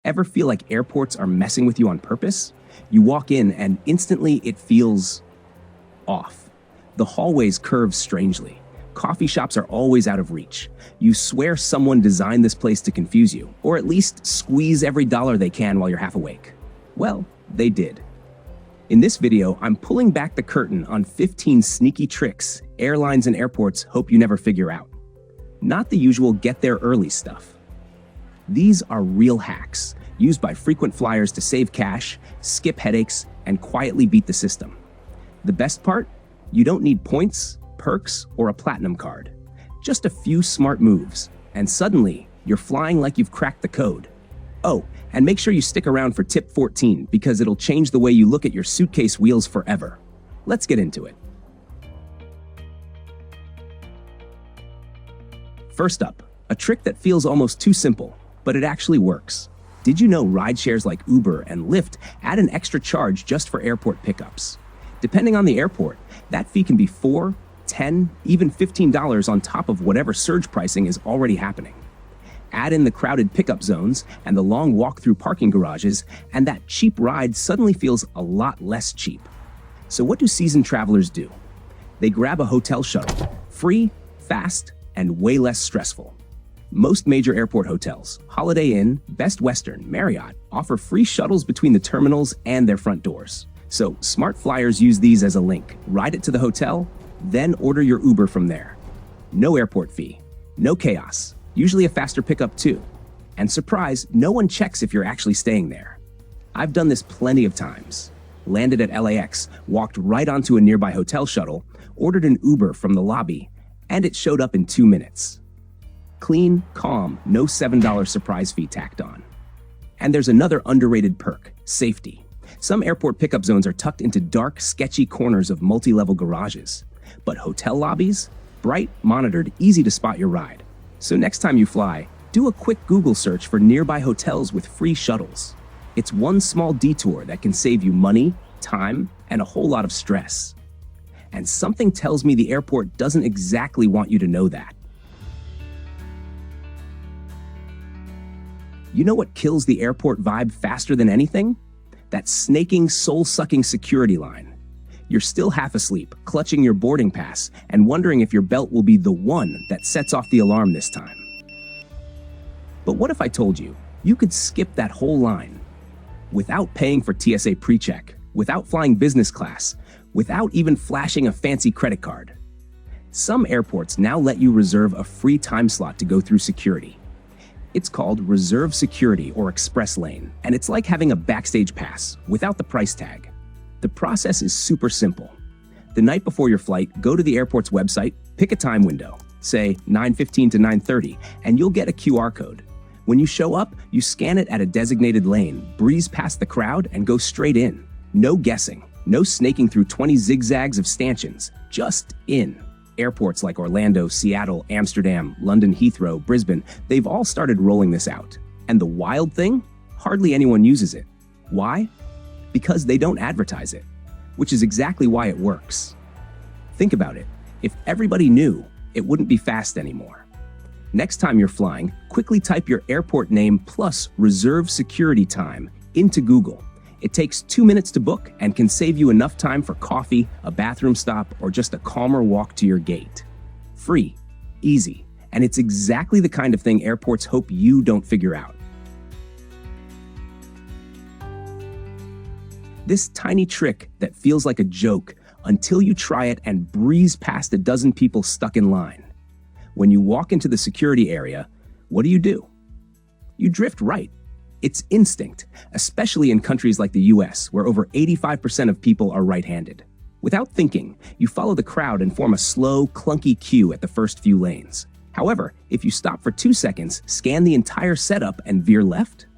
Ever feel like airports are messing with you on purpose? You walk in and instantly it feels off. The hallways curve strangely. Coffee shops are always out of reach. You swear someone designed this place to confuse you, or at least squeeze every dollar they can while you're half awake. Well, they did. In this video, I'm pulling back the curtain on 15 sneaky tricks airlines and airports hope you never figure out. Not the usual get there early stuff. These are real hacks, used by frequent flyers to save cash, skip headaches, and quietly beat the system. The best part? You don't need points, perks, or a platinum card. Just a few smart moves, and suddenly, you're flying like you've cracked the code. Oh, and make sure you stick around for tip 14 because it'll change the way you look at your suitcase wheels forever. Let's get into it. First up, a trick that feels almost too simple, but it actually works. Did you know rideshares like Uber and Lyft add an extra charge just for airport pickups? Depending on the airport, that fee can be $4, $10, even $15 on top of whatever surge pricing is already happening. Add in the crowded pickup zones and the long walk through parking garages, and that cheap ride suddenly feels a lot less cheap. So what do seasoned travelers do? They grab a hotel shuttle, free, fast, and way less stressful. Most major airport hotels, Holiday Inn, Best Western, Marriott, offer free shuttles between the terminals and their front doors. So smart flyers use these as a link, ride it to the hotel, then order your Uber from there. No airport fee, no chaos, usually a faster pickup too. And surprise, no one checks if you're actually staying there. I've done this plenty of times. Landed at LAX, walked right onto a nearby hotel shuttle, ordered an Uber from the lobby, and it showed up in 2 minutes. Clean, calm, no $7 surprise fee tacked on. And there's another underrated perk, safety. Some airport pickup zones are tucked into dark, sketchy corners of multi-level garages. But hotel lobbies? Bright, monitored, easy to spot your ride. So next time you fly, do a quick Google search for nearby hotels with free shuttles. It's one small detour that can save you money, time, and a whole lot of stress. And something tells me the airport doesn't exactly want you to know that. You know what kills the airport vibe faster than anything? That snaking, soul-sucking security line. You're still half asleep, clutching your boarding pass, and wondering if your belt will be the one that sets off the alarm this time. But what if I told you, you could skip that whole line? Without paying for TSA PreCheck, without flying business class, without even flashing a fancy credit card. Some airports now let you reserve a free time slot to go through security. It's called Reserve Security or Express Lane, and it's like having a backstage pass without the price tag. The process is super simple. The night before your flight, go to the airport's website, pick a time window, say 9:15 to 9:30, and you'll get a QR code. When you show up, you scan it at a designated lane, breeze past the crowd, and go straight in. No guessing, no snaking through 20 zigzags of stanchions, just in. Airports like Orlando, Seattle, Amsterdam, London Heathrow, Brisbane, they've all started rolling this out. And the wild thing? Hardly anyone uses it. Why? Because they don't advertise it, which is exactly why it works. Think about it. If everybody knew, it wouldn't be fast anymore. Next time you're flying, quickly type your airport name plus reserve security time into Google. It takes 2 minutes to book and can save you enough time for coffee, a bathroom stop, or just a calmer walk to your gate. Free, easy, and it's exactly the kind of thing airports hope you don't figure out. This tiny trick that feels like a joke until you try it and breeze past a dozen people stuck in line. When you walk into the security area, what do? You drift right. It's instinct, especially in countries like the US, where over 85% of people are right-handed. Without thinking, you follow the crowd and form a slow, clunky queue at the first few lanes. However, if you stop for 2 seconds, scan the entire setup, and veer left,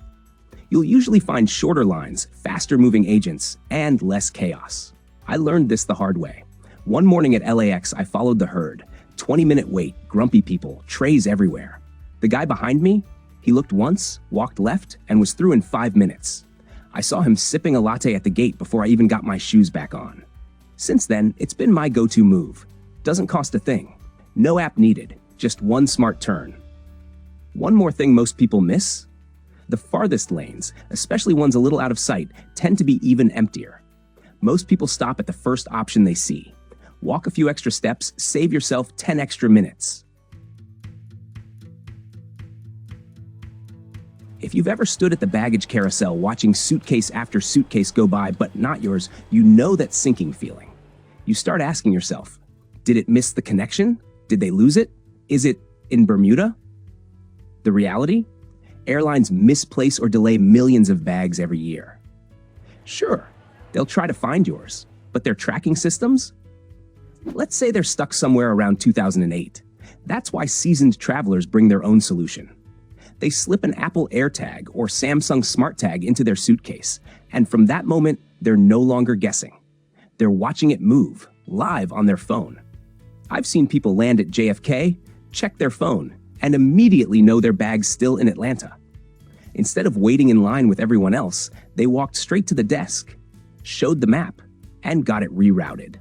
you'll usually find shorter lines, faster-moving agents, and less chaos. I learned this the hard way. One morning at LAX, I followed the herd. 20-minute wait, grumpy people, trays everywhere. The guy behind me? He looked once, walked left, and was through in 5 minutes. I saw him sipping a latte at the gate before I even got my shoes back on. Since then, it's been my go-to move. Doesn't cost a thing. No app needed, just one smart turn. One more thing most people miss: The farthest lanes, especially ones a little out of sight, tend to be even emptier. Most people stop at the first option they see. Walk a few extra steps, save yourself 10 extra minutes. If you've ever stood at the baggage carousel watching suitcase after suitcase go by but not yours, you know that sinking feeling. You start asking yourself, did it miss the connection? Did they lose it? Is it in Bermuda? The reality? Airlines misplace or delay millions of bags every year. Sure, they'll try to find yours, but their tracking systems? Let's say they're stuck somewhere around 2008. That's why seasoned travelers bring their own solution. They slip an Apple AirTag or Samsung SmartTag into their suitcase, and from that moment, they're no longer guessing. They're watching it move, live on their phone. I've seen people land at JFK, check their phone, and immediately know their bag's still in Atlanta. Instead of waiting in line with everyone else, they walked straight to the desk, showed the map, and got it rerouted.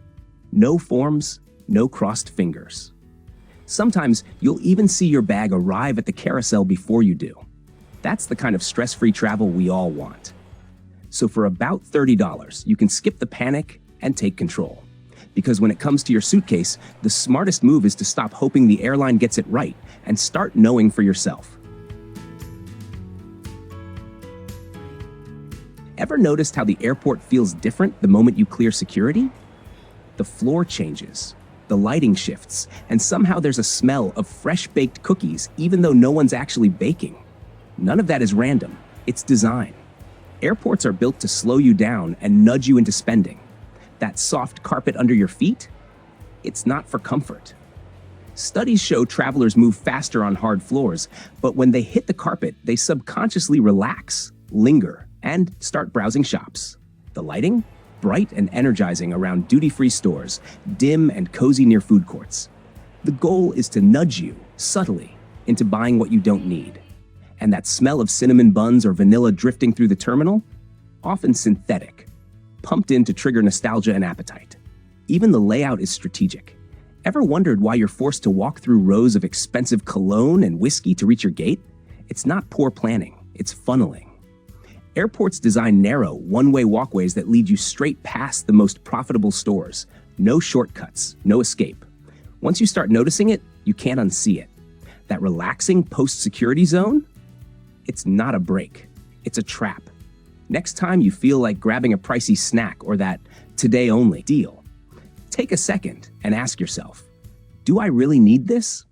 No forms, no crossed fingers. Sometimes you'll even see your bag arrive at the carousel before you do. That's the kind of stress-free travel we all want. So for about $30, you can skip the panic and take control. Because when it comes to your suitcase, the smartest move is to stop hoping the airline gets it right and start knowing for yourself. Ever noticed how the airport feels different the moment you clear security? The floor changes, the lighting shifts, and somehow there's a smell of fresh-baked cookies even though no one's actually baking. None of that is random, it's design. Airports are built to slow you down and nudge you into spending. That soft carpet under your feet? It's not for comfort. Studies show travelers move faster on hard floors, but when they hit the carpet, they subconsciously relax, linger, and start browsing shops. The lighting? Bright and energizing around duty-free stores, dim and cozy near food courts. The goal is to nudge you, subtly, into buying what you don't need. And that smell of cinnamon buns or vanilla drifting through the terminal? Often synthetic, pumped in to trigger nostalgia and appetite. Even the layout is strategic. Ever wondered why you're forced to walk through rows of expensive cologne and whiskey to reach your gate? It's not poor planning, it's funneling. Airports design narrow, one-way walkways that lead you straight past the most profitable stores. No shortcuts, no escape. Once you start noticing it, you can't unsee it. That relaxing post-security zone? It's not a break, it's a trap. Next time you feel like grabbing a pricey snack or that today-only deal, take a second and ask yourself, do I really need this?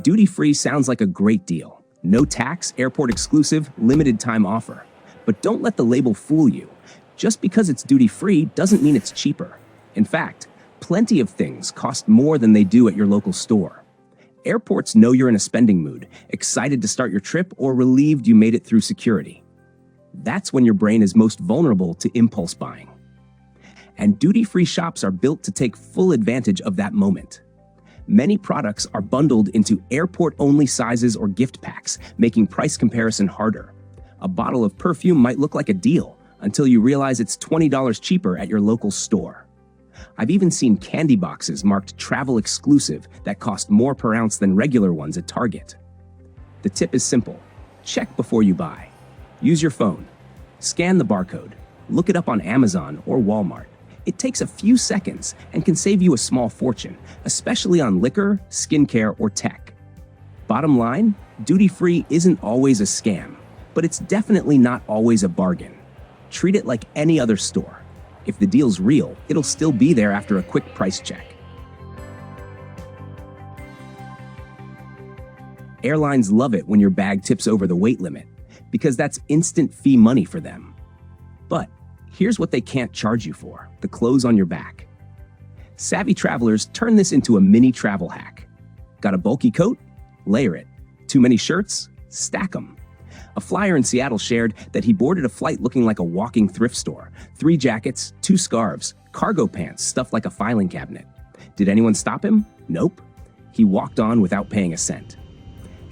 Duty-free sounds like a great deal. No tax, airport exclusive, limited time offer. But don't let the label fool you. Just because it's duty-free doesn't mean it's cheaper. In fact, plenty of things cost more than they do at your local store. Airports know you're in a spending mood, excited to start your trip or relieved you made it through security. That's when your brain is most vulnerable to impulse buying. And duty-free shops are built to take full advantage of that moment. Many products are bundled into airport-only sizes or gift packs, making price comparison harder. A bottle of perfume might look like a deal until you realize it's $20 cheaper at your local store. I've even seen candy boxes marked travel exclusive that cost more per ounce than regular ones at Target. The tip is simple. Check before you buy. Use your phone. Scan the barcode. Look it up on Amazon or Walmart. It takes a few seconds and can save you a small fortune, especially on liquor, skincare, or tech. Bottom line, duty-free isn't always a scam, but it's definitely not always a bargain. Treat it like any other store. If the deal's real, it'll still be there after a quick price check. Airlines love it when your bag tips over the weight limit, because that's instant fee money for them. But here's what they can't charge you for: the clothes on your back. Savvy travelers turn this into a mini travel hack. Got a bulky coat? Layer it. Too many shirts? Stack them. A flyer in Seattle shared that he boarded a flight looking like a walking thrift store. 3 jackets, 2 scarves, cargo pants stuffed like a filing cabinet. Did anyone stop him? Nope. He walked on without paying a cent.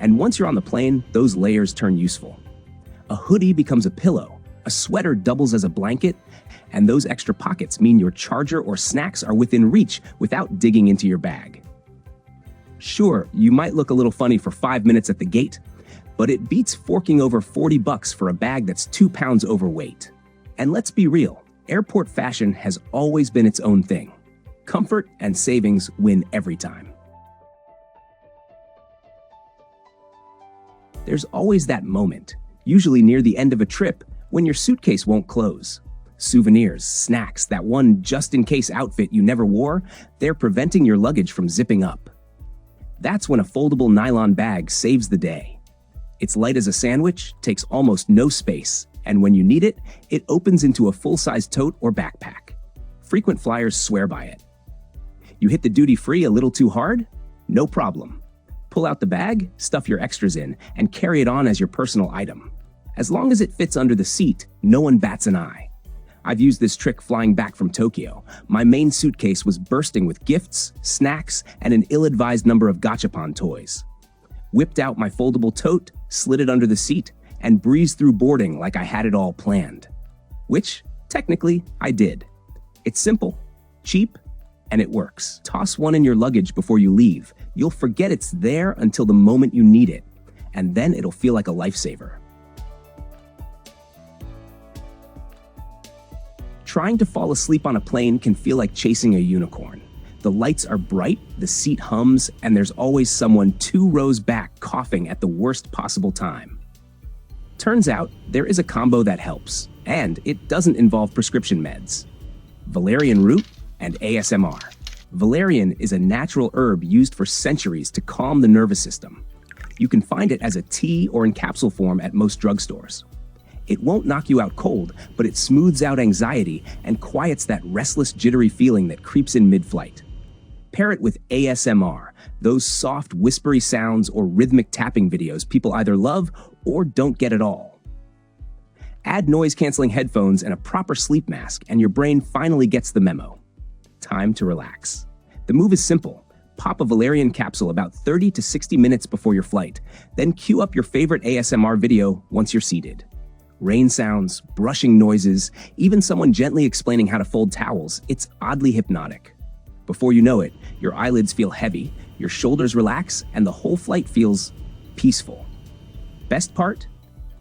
And once you're on the plane, those layers turn useful. A hoodie becomes a pillow. A sweater doubles as a blanket, and those extra pockets mean your charger or snacks are within reach without digging into your bag. Sure, you might look a little funny for 5 minutes at the gate, but it beats forking over $40 for a bag that's 2 pounds overweight. And let's be real, airport fashion has always been its own thing. Comfort and savings win every time. There's always that moment, usually near the end of a trip, when your suitcase won't close. Souvenirs, snacks, that one just-in-case outfit you never wore, they're preventing your luggage from zipping up. That's when a foldable nylon bag saves the day. It's light as a sandwich, takes almost no space, and when you need it, it opens into a full-size tote or backpack. Frequent flyers swear by it. You hit the duty-free a little too hard? No problem. Pull out the bag, stuff your extras in, and carry it on as your personal item. As long as it fits under the seat, no one bats an eye. I've used this trick flying back from Tokyo. My main suitcase was bursting with gifts, snacks, and an ill-advised number of gachapon toys. Whipped out my foldable tote, slid it under the seat, and breezed through boarding like I had it all planned. Which, technically, I did. It's simple, cheap, and it works. Toss one in your luggage before you leave. You'll forget it's there until the moment you need it, and then it'll feel like a lifesaver. Trying to fall asleep on a plane can feel like chasing a unicorn. The lights are bright, the seat hums, and there's always someone 2 rows back coughing at the worst possible time. Turns out, there is a combo that helps, and it doesn't involve prescription meds. Valerian root and ASMR. Valerian is a natural herb used for centuries to calm the nervous system. You can find it as a tea or in capsule form at most drugstores. It won't knock you out cold, but it smooths out anxiety and quiets that restless, jittery feeling that creeps in mid-flight. Pair it with ASMR, those soft, whispery sounds or rhythmic tapping videos people either love or don't get at all. Add noise-canceling headphones and a proper sleep mask, and your brain finally gets the memo. Time to relax. The move is simple. Pop a Valerian capsule about 30 to 60 minutes before your flight, then cue up your favorite ASMR video once you're seated. Rain sounds, brushing noises, even someone gently explaining how to fold towels, it's oddly hypnotic. Before you know it, your eyelids feel heavy, your shoulders relax, and the whole flight feels peaceful. Best part?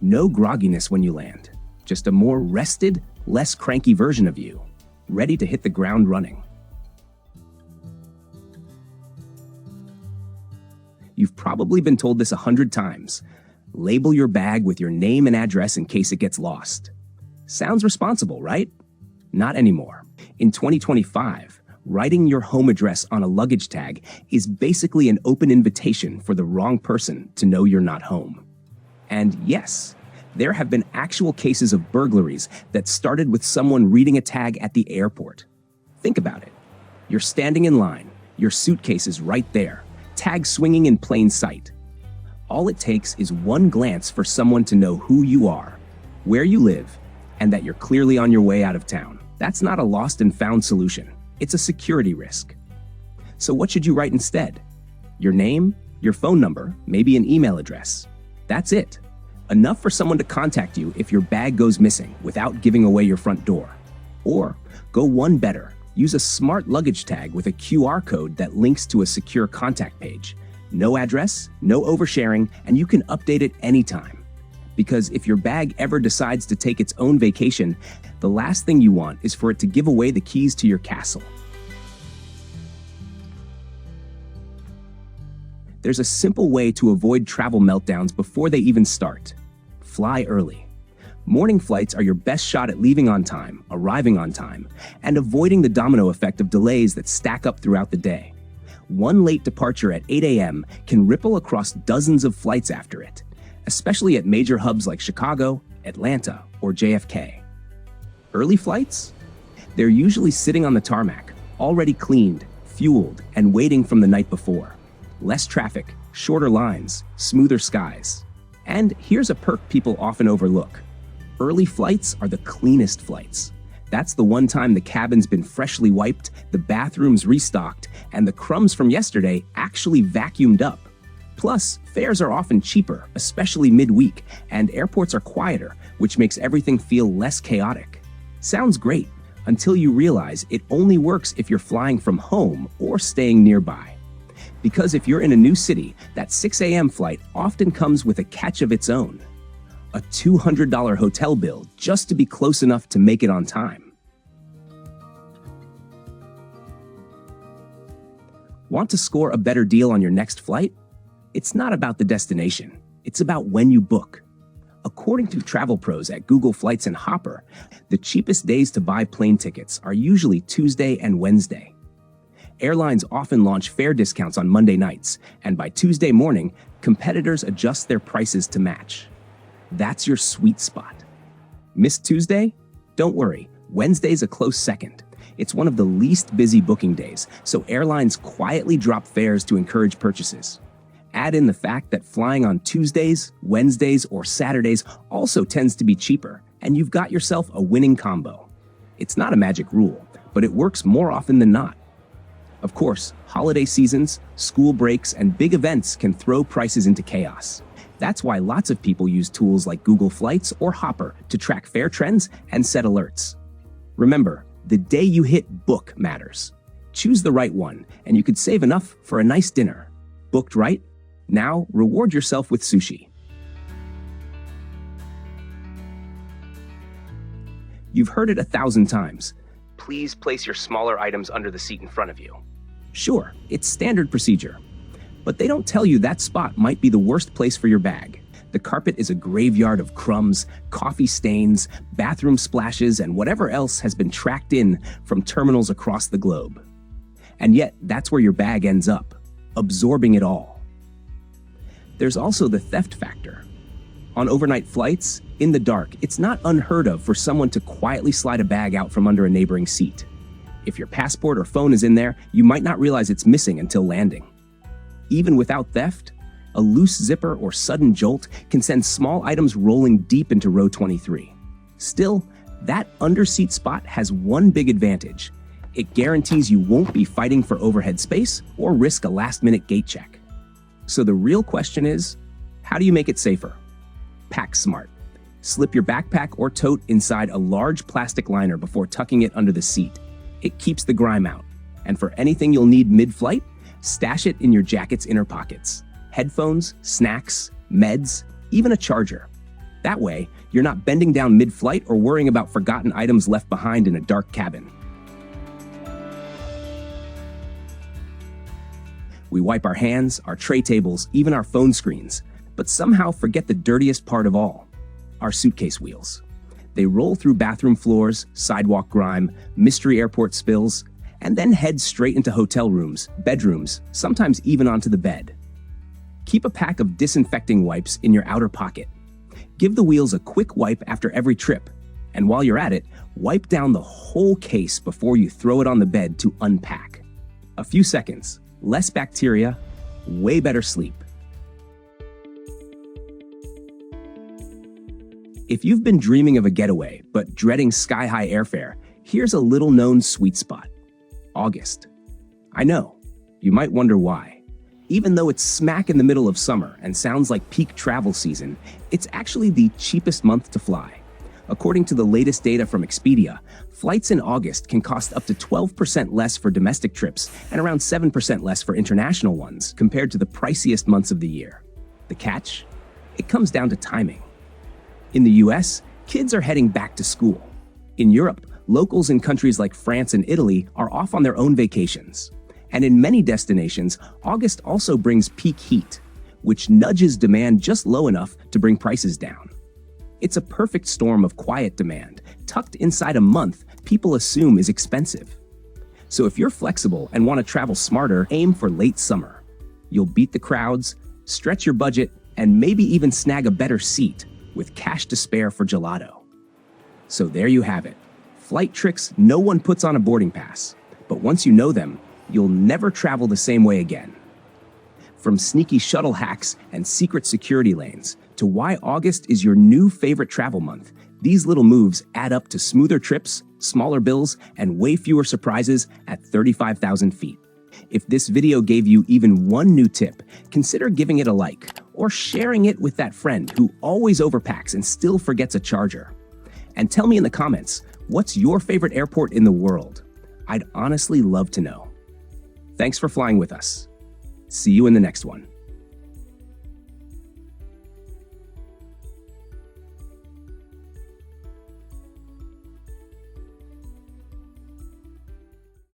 No grogginess when you land. Just a more rested, less cranky version of you, ready to hit the ground running. You've probably been told this 100 times. Label your bag with your name and address in case it gets lost. Sounds responsible, right? Not anymore. In 2025, writing your home address on a luggage tag is basically an open invitation for the wrong person to know you're not home. And yes, there have been actual cases of burglaries that started with someone reading a tag at the airport. Think about it. You're standing in line, your suitcase is right there, tag swinging in plain sight. All it takes is one glance for someone to know who you are, where you live, and that you're clearly on your way out of town. That's not a lost and found solution. It's a security risk. So what should you write instead? Your name, your phone number, maybe an email address. That's it. Enough for someone to contact you if your bag goes missing without giving away your front door. Or go one better. Use a smart luggage tag with a QR code that links to a secure contact page. No address, no oversharing, and you can update it anytime. Because if your bag ever decides to take its own vacation, the last thing you want is for it to give away the keys to your castle. There's a simple way to avoid travel meltdowns before they even start. Fly early. Morning flights are your best shot at leaving on time, arriving on time, and avoiding the domino effect of delays that stack up throughout the day. One late departure at 8 a.m. can ripple across dozens of flights after it, especially at major hubs like Chicago, Atlanta, or JFK. Early flights? They're usually sitting on the tarmac, already cleaned, fueled, and waiting from the night before. Less traffic, shorter lines, smoother skies. And here's a perk people often overlook. Early flights are the cleanest flights. That's the one time the cabin's been freshly wiped, the bathroom's restocked, and the crumbs from yesterday actually vacuumed up. Plus, fares are often cheaper, especially midweek, and airports are quieter, which makes everything feel less chaotic. Sounds great, until you realize it only works if you're flying from home or staying nearby. Because if you're in a new city, that 6 a.m. flight often comes with a catch of its own. A $200 hotel bill just to be close enough to make it on time. Want to score a better deal on your next flight? It's not about the destination. It's about when you book. According to travel pros at Google Flights and Hopper, the cheapest days to buy plane tickets are usually Tuesday and Wednesday. Airlines often launch fare discounts on Monday nights, and by Tuesday morning, competitors adjust their prices to match. That's your sweet spot. Missed Tuesday? Don't worry, Wednesday's a close second. It's one of the least busy booking days, so airlines quietly drop fares to encourage purchases. Add in the fact that flying on Tuesdays, Wednesdays, or Saturdays also tends to be cheaper, and you've got yourself a winning combo. It's not a magic rule, but it works more often than not. Of course, holiday seasons, school breaks, and big events can throw prices into chaos. That's why lots of people use tools like Google Flights or Hopper to track fare trends and set alerts. Remember, the day you hit book matters. Choose the right one, and you could save enough for a nice dinner. Booked right? Now, reward yourself with sushi. You've heard it 1,000 times. Please place your smaller items under the seat in front of you. Sure, it's standard procedure. But they don't tell you that spot might be the worst place for your bag. The carpet is a graveyard of crumbs, coffee stains, bathroom splashes, and whatever else has been tracked in from terminals across the globe. And yet, that's where your bag ends up, absorbing it all. There's also the theft factor. On overnight flights, in the dark, it's not unheard of for someone to quietly slide a bag out from under a neighboring seat. If your passport or phone is in there, you might not realize it's missing until landing. Even without theft, a loose zipper or sudden jolt can send small items rolling deep into row 23. Still, that underseat spot has one big advantage. It guarantees you won't be fighting for overhead space or risk a last-minute gate check. So the real question is, how do you make it safer? Pack smart. Slip your backpack or tote inside a large plastic liner before tucking it under the seat. It keeps the grime out. And for anything you'll need mid-flight, stash it in your jacket's inner pockets. Headphones, snacks, meds, even a charger. That way, you're not bending down mid-flight or worrying about forgotten items left behind in a dark cabin. We wipe our hands, our tray tables, even our phone screens, but somehow forget the dirtiest part of all, our suitcase wheels. They roll through bathroom floors, sidewalk grime, mystery airport spills, and then head straight into hotel rooms, bedrooms, sometimes even onto the bed. Keep a pack of disinfecting wipes in your outer pocket. Give the wheels a quick wipe after every trip, and while you're at it, wipe down the whole case before you throw it on the bed to unpack. A few seconds, less bacteria, way better sleep. If you've been dreaming of a getaway but dreading sky-high airfare, here's a little-known sweet spot. August. I know, you might wonder why. Even though it's smack in the middle of summer and sounds like peak travel season, it's actually the cheapest month to fly. According to the latest data from Expedia, flights in August can cost up to 12% less for domestic trips and around 7% less for international ones compared to the priciest months of the year. The catch? It comes down to timing. In the US, kids are heading back to school. In Europe, locals in countries like France and Italy are off on their own vacations. And in many destinations, August also brings peak heat, which nudges demand just low enough to bring prices down. It's a perfect storm of quiet demand, tucked inside a month people assume is expensive. So if you're flexible and want to travel smarter, aim for late summer. You'll beat the crowds, stretch your budget, and maybe even snag a better seat with cash to spare for gelato. So there you have it. Flight tricks no one puts on a boarding pass, but once you know them, you'll never travel the same way again. From sneaky shuttle hacks and secret security lanes to why August is your new favorite travel month, these little moves add up to smoother trips, smaller bills, and way fewer surprises at 35,000 feet. If this video gave you even one new tip, consider giving it a like or sharing it with that friend who always overpacks and still forgets a charger. And tell me in the comments, what's your favorite airport in the world? I'd honestly love to know. Thanks for flying with us. See you in the next one.